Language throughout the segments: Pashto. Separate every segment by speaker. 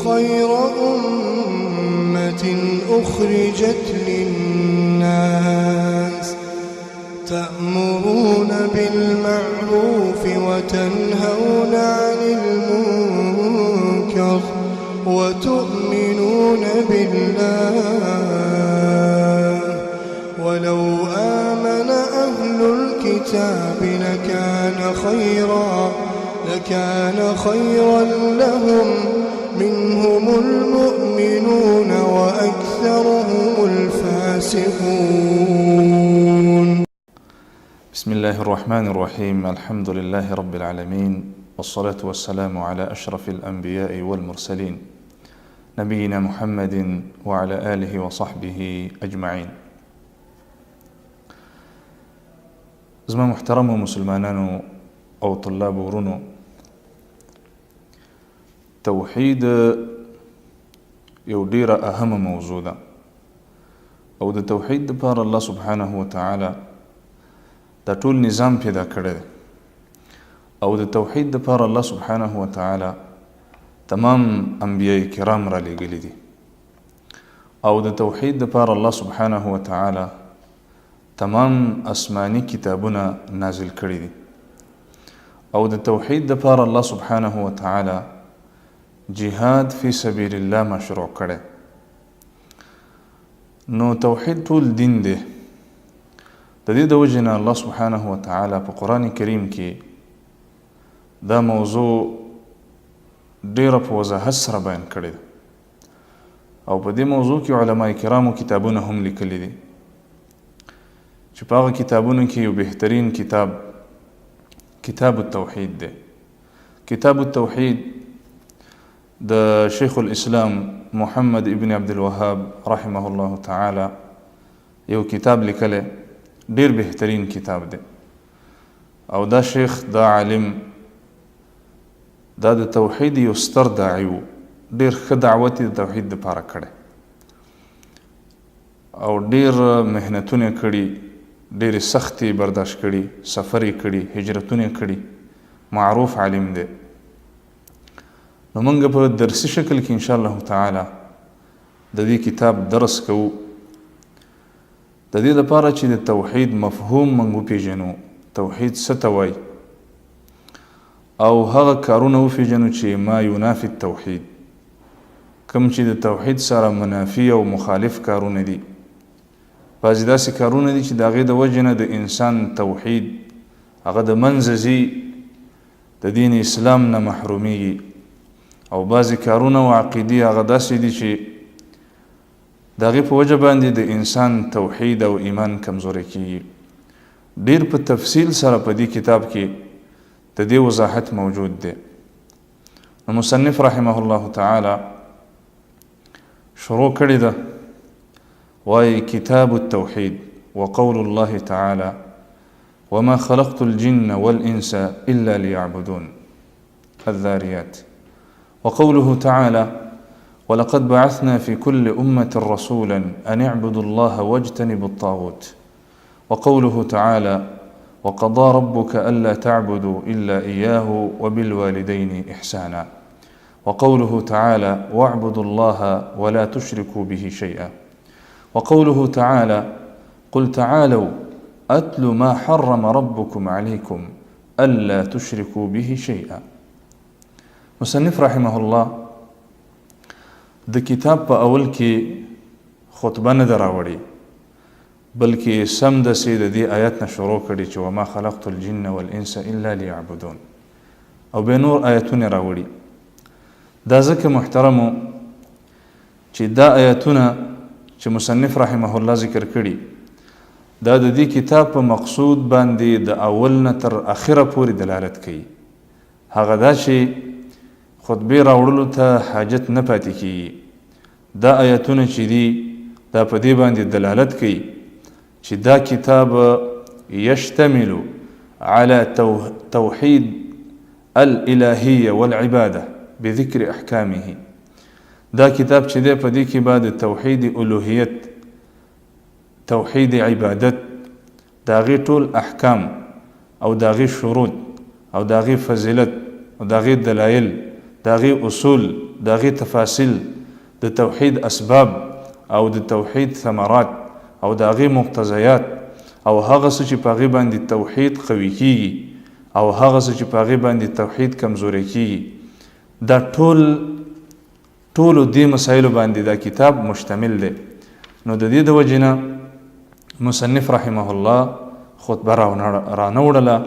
Speaker 1: خير أمة أخرجت للناس تأمرون بالمعروف وتنهون عن المنكر وتؤمنون بالله ولو آمن أهل الكتاب لكان خيرا لهم منهم المؤمنون وأكثرهم الفاسقون.
Speaker 2: بسم الله الرحمن الرحيم. الحمد لله رب العالمين، والصلاة والسلام على أشرف الأنبياء والمرسلين نبينا محمد وعلى آله وصحبه أجمعين. زما محترم مسلمانانو او طلاب ورونو، توحید یو ډیره اهمه موضوع ده او د توحید لپاره الله سبحانه وتعالی دا ټول نظام پیدا کړی دی او د توحید لپاره الله سبحانه وتعالی تمام انبیاء کرام را لېږلي دي او د توحید لپاره الله سبحانه وتعالی تمام آسمانی کتابونه نازل کړي دي او د توحید لپاره الله سبحانه وتعالی جهاد فی سبیل الله مشروع کړي. نو توحید ټول دین دی. د دې د وجې نه الله سبحانه وتعالی په قرآن کریم کې دا موضوع ډیره په وضاحت سره بیان کړې ده او په دې موضوع کې علما کرامو کتابونه هم لیکلي دي چې په هغه کتابونو کې یو بهترین کتاب التوحید دی. کتاب التوحید د شیخ الاسلام محمد ابن عبد الوهاب رحمه الله تعالی یو کتاب لیکلی، ډیر بهترین کتاب دی او دا شیخ، دا عالم، دا د توحید یو ستر داعی و، ډیر ښه دعوت د توحید لپاره کړی او ډیر محنتونه کړي، ډېرې سختې برداشت کړي، سفر یې کړي، هجرتونه کړي، معروف عالم دی. نو موږ په درسي شکل کې انشاءالله تعالی د دې کتاب درس کوو، د دې لپاره چې د توحید مفهوم موږ وپېژنو، توحید څه ته وایي او هغه کارونه وپېژنو چې ما ینافي التوحید، کوم چې د توحید سره منافي او مخالف کارونه دي. بعضې داسې کارونه دي چې د هغې د وجې نه د انسان توحید هغه د منځه ځي، د دین اسلام نه محرومیږي، او بعضې کارونه او عقیدې هغه داسې دي چې د هغې په وجه باندې د انسان توحید او ایمان کمزوری کیږي. ډیر په تفصیل سره په دې کتاب کې د دې وضاحت موجود دی. نو مصنف رحمه الله تعالی شروع کړې ده، وای کتاب التوحید وقول الله تعالى وما خلقت الجن والإنس إلا ليعبدون، الذاريات. وقوله تعالى ولقد بعثنا في كل أمة رسولا أن اعبدوا الله واجتنبوا الطاغوت. وقوله تعالى وقضى ربك ألا تعبدوا إلا إياه وبالوالدين إحسانا. وقوله تعالى واعبدوا الله ولا تشركوا به شيئا. وقوله تعالى قل تعالوا أتل ما حرم ربكم عليكم ألا تشركوا به شيئا. مصنف رحمه الله د کتاب په اول کې خطبه نه ده راوړې، بلکې سمدستې د دې آیت نه شروع کړي چې وما خلقت الجن والانس الا ليعبدون، او بیا نور آیتونه راوړي. دا ځکه محترمو چې دا آیتونه چې مصنف رحمه الله ذکر کړي دا د دې کتاب په مقصود باندې د اول نه تر اخره پورې دلالت کوي. هغه دا چې خطبې راوړلو ته حاجت نه پاتې کیږي. دا آیتونه چې دي دا په دې باندې دلالت کوي چې دا کتاب یشتمل على توحید الالهیه والعباده بذکر احکامه. دا کتاب چې دی په دې کې بعد توحید الوهیت، توحید عبادت، دا غي ټول احکام او دا غي شروط او دا غي فضیلت او دا غي دلایل، دا غي اصول د هغې تفاصیل، د توحید اسباب او د توحید ثمرات او د هغې مقتضیات او هغه څه چې په هغې باندې توحید قوي کیږي او هغه څه چې په هغې باندې توحید کمزوری کیږي، دا ټولو دې مسایلو باندې دا کتاب مشتمل دی. نو د دې د وجې نه مصنف رحمه الله خطبه رانه وړله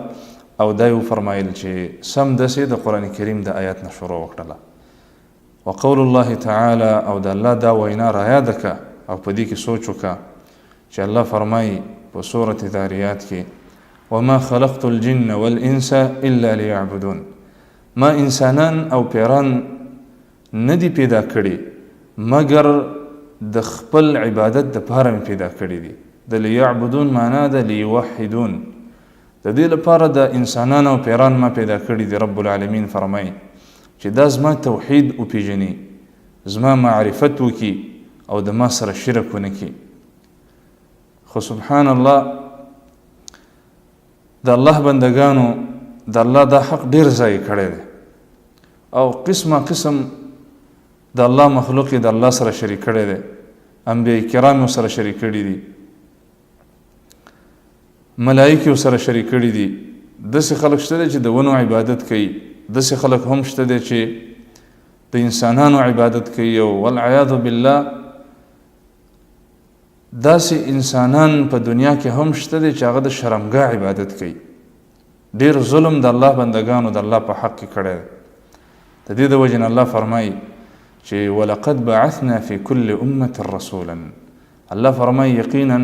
Speaker 2: او دا یې وفرمایل چې سمدسې د قرآن کریم د آیات نه شروع وکړله. وقول الله تعالی، او د الله دا وینا رایاده که او په دې کې سوچ وکړه چې الله فرمایي په سورة ذاریات کې وما خلقت الجن والانس الا ليعبدون، ما انسانان او پیران ندی پیدا کړي مگر د خپل عبادت دپاره مې پیدا کړي دي. د لیعبدون معنا د لیوحدون، د دې لپاره د انسانان او پیران ما پیدا کړي دي. رب العالمین فرمایي چې دا زما توحید وپیژني، زما معرفت وکړي او د ما سره شرک ونه کړي. خو سبحان الله د الله بندگانو د الله دا حق ډیر ضایع کړی دی او قسمه قسم د الله مخلوق د الله سره شریک کړی دی، انبیاء کرام سره شریک کړي دي، ملائکه سره شریک کړي دي. داسې خلک شته دي چې د ونو عبادت کوي، داسې خلک هم شته دي چې د انسانانو عبادت کوي. او والعیاذ بالله داسې انسانان په دنیا کې هم شته دي چې هغه د شرمګاه عبادت کوي. ډیر ظلم د الله بندگانو د الله په حق کې کړی دی. د دې د وجې نه الله فرمایي چې ولقد بعثنا في كل امة رسولا، الله فرمایي یقینا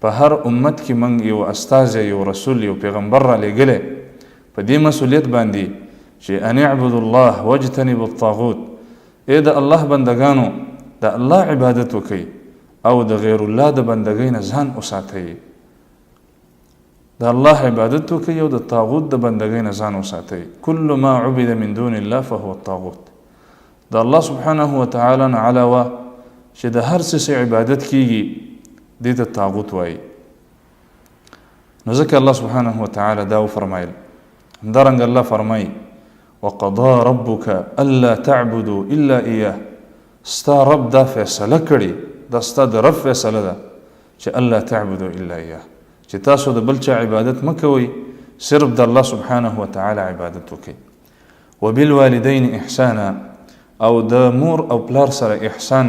Speaker 2: په هر امت کې موږ یو استازی، یو رسول، یو پیغمبر را لېږلی په دې مسؤلیت باندې چې ان اعبدوا الله واجتنبوا الطاغوت، ای د الله بندگانو د الله عبادت وکئ او د غیر الله د بندګۍ نه ځان وساتئ. د الله عبادت وکئ او د طاغوت د بندګۍ نه ځان وساتئ. کل ما عبد من دون الله فهو الطاغوت، د الله سبحانه وتعالی نه علاوه چې د هر څه عبادت کیږي دې ته طاغوت وایي. نو ځکه الله سبحانه وتعالی دا وفرمایل. همدارنګه الله فرمایي وقضى ربك الا تعبدوا الا اياه، ستا رب دا فیصله کړي، دا ستا د رب فیصله ده چې الله تعبدوا الا اياه، چې تاسو د بل چا عبادت مه کوئ، صرف د الله سبحانه وتعالی عبادت وکئ. وبالوالدین احسانا، او د مور او پلار سره احسان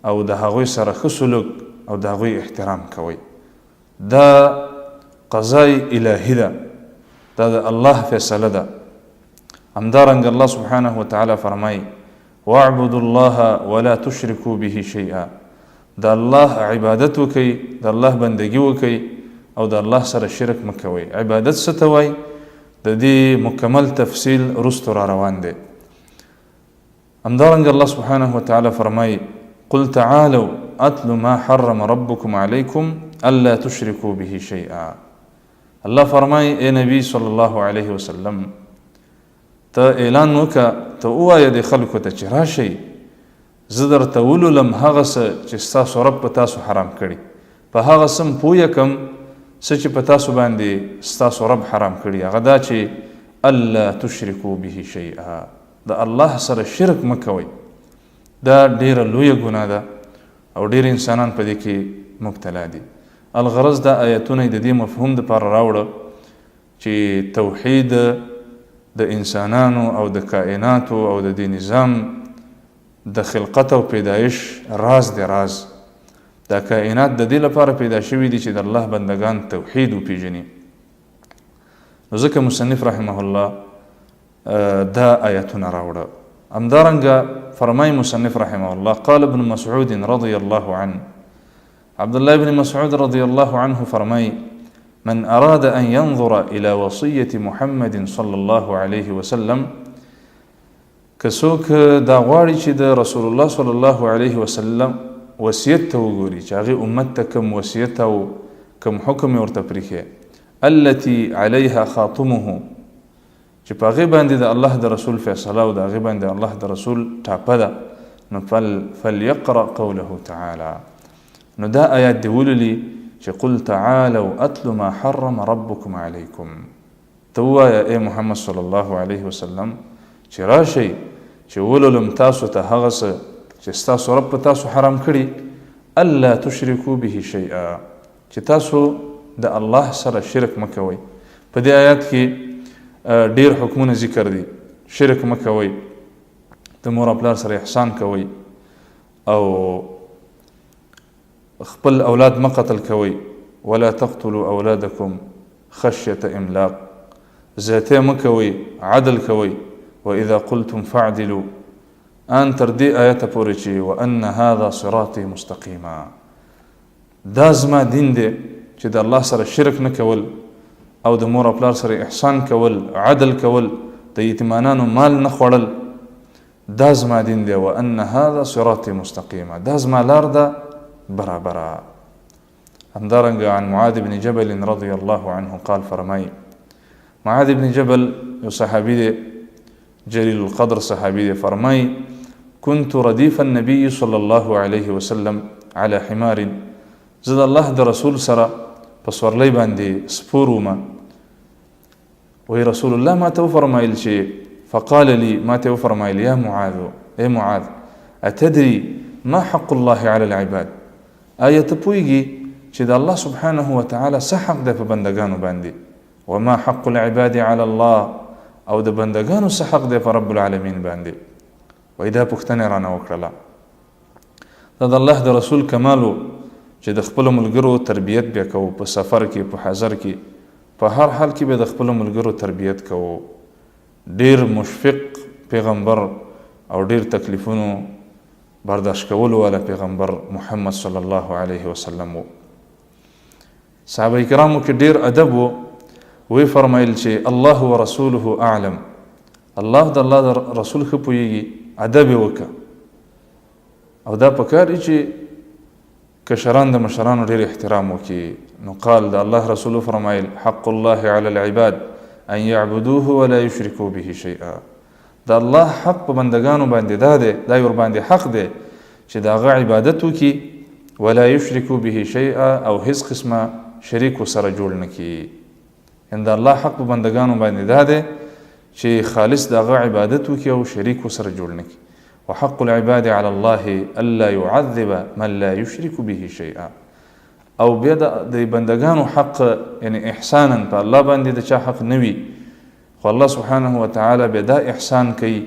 Speaker 2: او د هغوی سره ښه سلوک او د هغوی احترام کوئ. دا قضای الهي ده، دا د الله فیصله ده. همدارنګه الله سبحانه وتعالی فرمایي واعبدوا الله ولا تشركوا به شيئا، د الله عبادت وکئ، د الله بندگی وکئ او د الله سره شرک مه کوئ. عبادت څه ته وایي د دې مکمل تفصیل وروسته را روان دی. همدارنګه الله سبحانه وتعالی فرمایي قل تعالوا اتل ما حرم ربكم عليكم الا تشركوا به شيئا. الله فرمایي اے نبی صلی الله علیه وسلم ته اعلان وکړه، ته ووایه د خلکو ته چې راشئ زه درته ولولم هغه څه چې ستاسو رب په تاسو حرام کړي، په هغه څه م پویه کړم څه چې په تاسو باندې ستاسو رب حرام کړي. هغه دا چې الا تشرکوا به شیئا، د الله سره شرک مه کوئ. دا ډیره لویه ګناه ده او ډیر انسانان په دې کې مبتلا دي. الغرض دا آیتونه د دې مفهوم دپاره راوړه چې توحید د انسانانو او د کائناتو او د دې نظام د خلقت او پیدایش راز دی. راز دا کائنات د دې لپاره پیدا شوي دي چې د الله بندگان توحید وپیژني. نو ځکه مصنف رحمه الله دا آیتونه راوړه. همدارنګه فرمای مصنف رحمه الله قال ابن مسعود رضی الله عنه، عبد الله بن مسعود رضی الله عنه فرمای من اراد ان ينظر الى وصيه محمد صلى الله عليه وسلم، کڅوک دا غواړي چې د رسول الله صلی الله علیه وسلم وصیت ته وګوري چې هغه امت ته کوم وصیت او کوم حکم ورته پریښی، التي عليها خاتمه، چې په هغې باندې د الله د رسول فیصله او د هغې باندې الله د رسول ټاپه ده، نو فليقرأ قوله تعالی. نو دا آیات دی ولولي چې قل تعالوا اتل ما حرم ربكم عليكم. ته ووایه ای محمد صلی الله علیه وسلم چې راشئ چې ولولم تاسو ته هغه څه چې ستاسو رب په تاسو حرام کړي الا تشرکو به شیئا چې تاسو د الله سره شرک مه کوئ. په دې آیات کې ډیر حکمونه ذکر دي. شرک مه کوئ، د مور او پلار سره احسان کوئ، او خپل اولاد مه قتل کوئ. ولا تقتلوا اولادکم خشیة املاق، زیاتی مه کوئ، عدل کوئ. واذا قلتم فاعدلوا، ان تر دې آیته پورې چې وان هذا صراطي مستقیما، دا زما دین دی چې د الله سره شرک نه کول او د مور او پلار سره احسان کول، عدل کول، د یتیمانانو مال نه خوړل، دا زما دین دی. وان هذا صراطي مستقیما، دا زما لار ده برابره. همدارنګه عن معاذ بن جبل رضی الله عنه قال فرمای، معاذ بن جبل یو صحابي دی، جلیل القدر صحابي دی، فرمای كنت ردیف النبي صلی الله علیه وسلم على حمار، زه د الله د رسول سره په سورلۍ باندې سپور وم. وی رسول الله ما ته وفرمایل چې فقال لي، ما ته وفرمایل یا معاذ، ای معاذ اتدري ما حق الله على العباد، آیا ته پوهیږي چې د الله سبحانه وتعالی څه حق دی په بندګانو باندې؟ وما حق العباد على الله، او د بندګانو څه حق دی په رب العالمین باندې؟ وای دا پوښتنه رانه وکړله. دا د الله د رسول کمالو چې د خپلو ملګرو تربیت بیا کوو، په سفر کې، په حضر کې، په هر حال کې به د خپلو ملګرو تربیت کوو. ډیر مشفق پیغمبر او ډیر تکلیفونو برداشت کولو والا پیغمبر محمد صلی الله علیه وسلم و. صحابه کرامو کې ډیر ادب و. وی فرمایل چې الله ورسوله اعلم، الله د الله د رسول ښه پوهیږي، ادب یې وکړه. او دا پکار دی چې کشران د مشرانو ډیر احترام وکړي. نو قال د الله رسول فرمایل حق الله علی العباد ان يعبدوه ولا يشركوا به شيئا، د الله حق په بندگانو باندې دا دی، دا ور باندې حق دی چې د هغه عبادت وکړي، ولا يشركوا به شيئا، او هیڅ قسمه شریک سره جوړ نه کړي. ان د الله حق په بندگانو باندې دا دی چې خالص د هغه عبادت وکړي او شریک سره جوړ نه کړي. وحق العباد على الله الا يعذب من لا يشرك به شيئا، او بیا د بندگانو حق یعنی احسانا په الله باندې د چا حق نه وي، خو الله سبحانه وتعالی به دا احسان کوي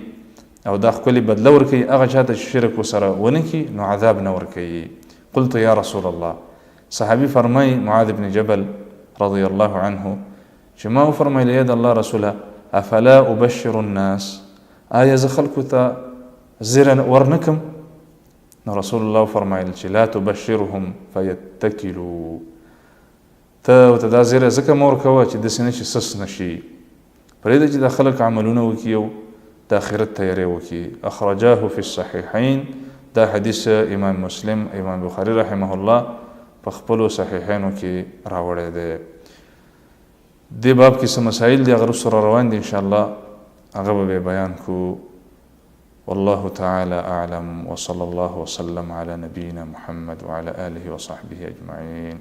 Speaker 2: او دا ښکلې بدله ورکوي هغه چا ته چې شرک ورسره ونه کړي نو عذاب نه ورکوي. قلت یا رسول الله، صحابي فرمای معاذ بن جبل رضی الله عنه چې ما وفرمایل یا د الله رسوله افلا ابشر الناس، آیا زه خلکو ته زیره ورنکم؟ نو رسول الله فرمایل چې لا تبشرهم فیتکلوا، ته ورته دا زیره ځکه مه ورکوه چې داسې نه چې سس نشي. پرېږده چې دا خلک عملونه وکړي او د آخرت تیاری وکړي. اخرجاه فی الصحیحین، دا حدیث امام مسلم، امام بخاری رحمه الله په خپلو صحیحینو کې راوړی دی. دې باب کې څه مسایل دي هغه سره روان دي انشاءالله، هغه به بیان کو. والله تعالى أعلم، وصلى الله وسلم على نبينا محمد وعلى آله وصحبه أجمعين.